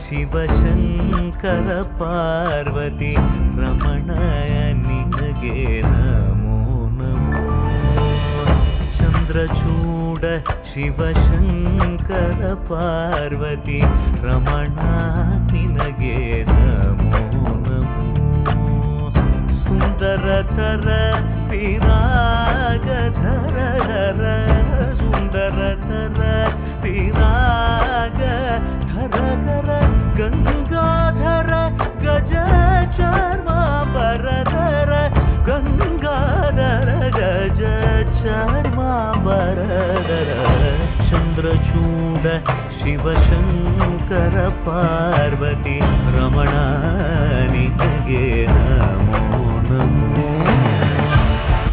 ಶಿವಶಂಕರ ಪಾರ್ವತಿ ರಮಣ ನಿನಗೆ ನಮೋ ನಮೋ. ಚಂದ್ರಚೂಡ ಶಿವಶಂಕರ ಪಾರ್ವತಿ ರಮಣ ನಿನಗೆ ನಮೋ ನಮೋ. ಸುಂದರತರ ವಿರಾಗಧರ ಸುಂದರತರ ವಿರಾಗಧರ ಗಂಗಾಧರ ಗಜ ಚರ್ಮಾಂಬರಧರ ಗಂಗಾಧರ ಗಜ ಚರ್ಮಾಂಬರಧರ. ಚಂದ್ರಚೂಡ ಶಿವಶಂಕರ ಪಾರ್ವತಿ ರಮಣ ನಿನಗೆ ನಮೋ ನಮೋ.